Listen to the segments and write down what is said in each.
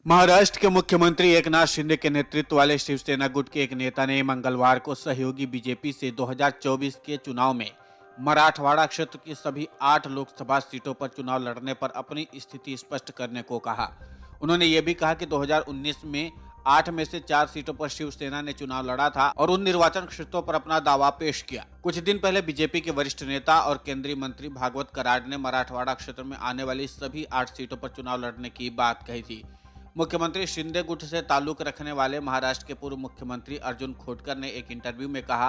महाराष्ट्र के मुख्यमंत्री एकनाथ शिंदे के नेतृत्व वाले शिवसेना गुट के एक नेता ने मंगलवार को सहयोगी बीजेपी से 2024 के चुनाव में मराठवाड़ा क्षेत्र की सभी 8 लोकसभा सीटों पर चुनाव लड़ने पर अपनी स्थिति स्पष्ट करने को कहा। उन्होंने ये भी कहा कि 2019 में 8 में से 4 सीटों पर शिवसेना ने चुनाव लड़ा था और उन निर्वाचन क्षेत्रों पर अपना दावा पेश किया। कुछ दिन पहले बीजेपी के वरिष्ठ नेता और केंद्रीय मंत्री भागवत कराड ने मराठवाड़ा क्षेत्र में आने वाली सभी 8 सीटों पर चुनाव लड़ने की बात कही थी। मुख्यमंत्री शिंदे गुट से ताल्लुक रखने वाले महाराष्ट्र के पूर्व मुख्यमंत्री अर्जुन खोटकर ने एक इंटरव्यू में कहा,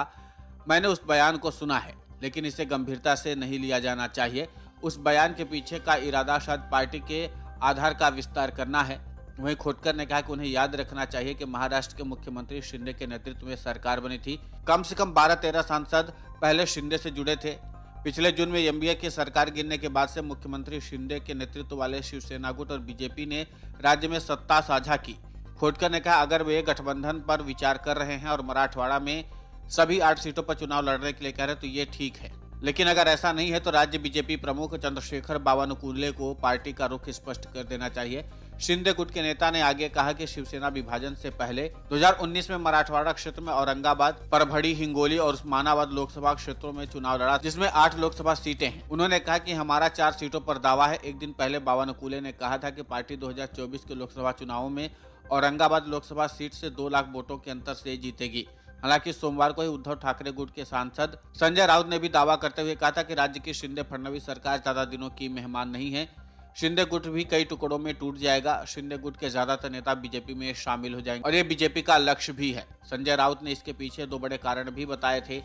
मैंने उस बयान को सुना है, लेकिन इसे गंभीरता से नहीं लिया जाना चाहिए। उस बयान के पीछे का इरादा शायद पार्टी के आधार का विस्तार करना है। वहीं खोटकर ने कहा कि उन्हें याद रखना चाहिए कि महाराष्ट्र के मुख्यमंत्री शिंदे के नेतृत्व में सरकार बनी थी। कम से कम 12-13 सांसद पहले शिंदे से जुड़े थे। पिछले जून में एनडीए की सरकार गिरने के बाद से मुख्यमंत्री शिंदे के नेतृत्व वाले शिवसेना गुट और बीजेपी ने राज्य में सत्ता साझा की। खोटकर ने कहा, अगर वे गठबंधन पर विचार कर रहे हैं और मराठवाड़ा में सभी 8 सीटों पर चुनाव लड़ने के लिए कह रहे हैं तो ये ठीक है, लेकिन अगर ऐसा नहीं है तो राज्य बीजेपी प्रमुख चंद्रशेखर बावनकुले को पार्टी का रुख स्पष्ट कर देना चाहिए। शिंदे गुट के नेता ने आगे कहा कि शिवसेना विभाजन से पहले 2019 में मराठवाड़ा क्षेत्र में औरंगाबाद, परभणी, हिंगोली और उस्मानाबाद लोकसभा क्षेत्रों में चुनाव लड़ा, जिसमें 8 लोकसभा सीटें हैं। उन्होंने कहा कि हमारा 4 सीटों पर दावा है। एक दिन पहले बावनकुले ने कहा था कि पार्टी 2024 के लोकसभा चुनावों में औरंगाबाद लोकसभा सीट से 2 लाख वोटों के अंतर से जीतेगी। हालांकि सोमवार को ही उद्धव ठाकरे गुट के सांसद संजय राउत ने भी दावा करते हुए कहा था कि राज्य की शिंदे फडणवीस सरकार ज्यादा दिनों की मेहमान नहीं है। शिंदे गुट भी कई टुकड़ों में टूट जाएगा। शिंदे गुट के ज्यादातर नेता बीजेपी में शामिल हो जाएंगे और ये बीजेपी का लक्ष्य भी है। संजय राउत ने इसके पीछे 2 बड़े कारण भी बताए थे।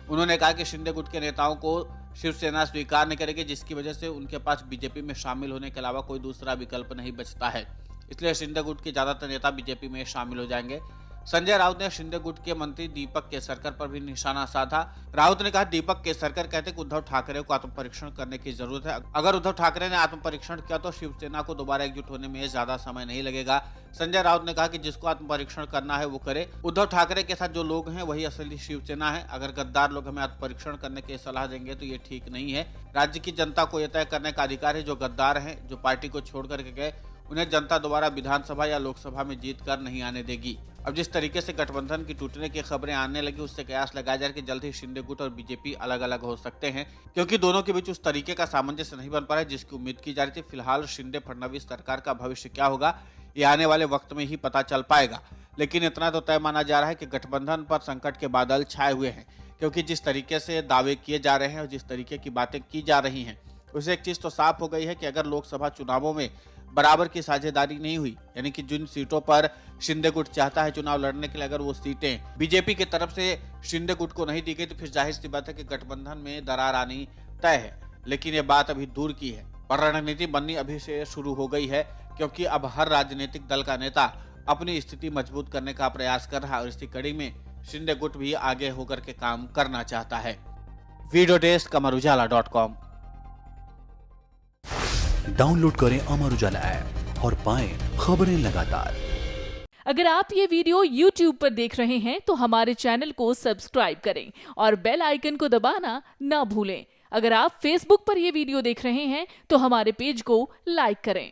उन्होंने कहा कि शिंदे गुट के नेताओं को शिवसेना स्वीकार नहीं करेगी, जिसकी वजह से उनके पास बीजेपी में शामिल होने के अलावा कोई दूसरा विकल्प नहीं बचता है। इसलिए शिंदे गुट के ज्यादातर नेता बीजेपी में शामिल हो जाएंगे। संजय राउत ने शिंदे गुट के मंत्री दीपक केसरकर पर भी निशाना साधा। राउत ने कहा, दीपक केसरकर कहते कि उद्धव ठाकरे को आत्मपरीक्षण करने की जरूरत है। अगर उद्धव ठाकरे ने आत्मपरीक्षण किया तो शिवसेना को दोबारा एकजुट होने में ज्यादा समय नहीं लगेगा। संजय राउत ने कहा कि जिसको आत्मपरीक्षण करना है वो करे। उद्धव ठाकरे के साथ जो लोग हैं वही असली शिवसेना है। अगर गद्दार लोग हमें आत्मपरीक्षण करने की सलाह देंगे तो ये ठीक नहीं है। राज्य की जनता को यह तय करने का अधिकार है। जो गद्दार हैं, जो पार्टी को छोड़ करके गए, उन्हें जनता दोबारा विधानसभा या लोकसभा में जीत कर नहीं आने देगी। अब जिस तरीके से गठबंधन की टूटने की खबरें आने लगी, उससे कयास लगाया जा रहा है कि जल्द ही शिंदे गुट और बीजेपी अलग अलग हो सकते हैं, क्योंकि दोनों के बीच उस तरीके का सामंजस्य नहीं बन पा रहा है जिसकी उम्मीद की जा रही थी। फिलहाल शिंदे फडणवीस सरकार का भविष्य क्या होगा ये आने वाले वक्त में ही पता चल पाएगा। लेकिन इतना तो तय माना जा रहा है कि गठबंधन पर संकट के बादल छाए हुए हैं, क्योंकि जिस तरीके से दावे किए जा रहे हैं और जिस तरीके की बातें की जा रही हैं, उसे एक चीज तो साफ हो गई है कि अगर लोकसभा चुनावों में बराबर की साझेदारी नहीं हुई, यानी कि जिन सीटों पर शिंदे गुट चाहता है चुनाव लड़ने के लिए, अगर वो सीटें बीजेपी की तरफ से शिंदे गुट को नहीं दी गई तो फिर जाहिर सी बात है कि गठबंधन में दरार आनी तय है। लेकिन ये बात अभी दूर की है और रणनीति बननी अभी से शुरू हो गई है, क्योंकि अब हर राजनीतिक दल का नेता अपनी स्थिति मजबूत करने का प्रयास कर रहा है और इसी कड़ी में शिंदे गुट भी आगे होकर के काम करना चाहता है। Video desk amarujala.com। डाउनलोड करें अमर उजाला ऐप और पाएं खबरें लगातार। अगर आप ये वीडियो YouTube पर देख रहे हैं तो हमारे चैनल को सब्सक्राइब करें और बेल आइकन को दबाना ना भूलें। अगर आप Facebook पर ये वीडियो देख रहे हैं तो हमारे पेज को लाइक करें।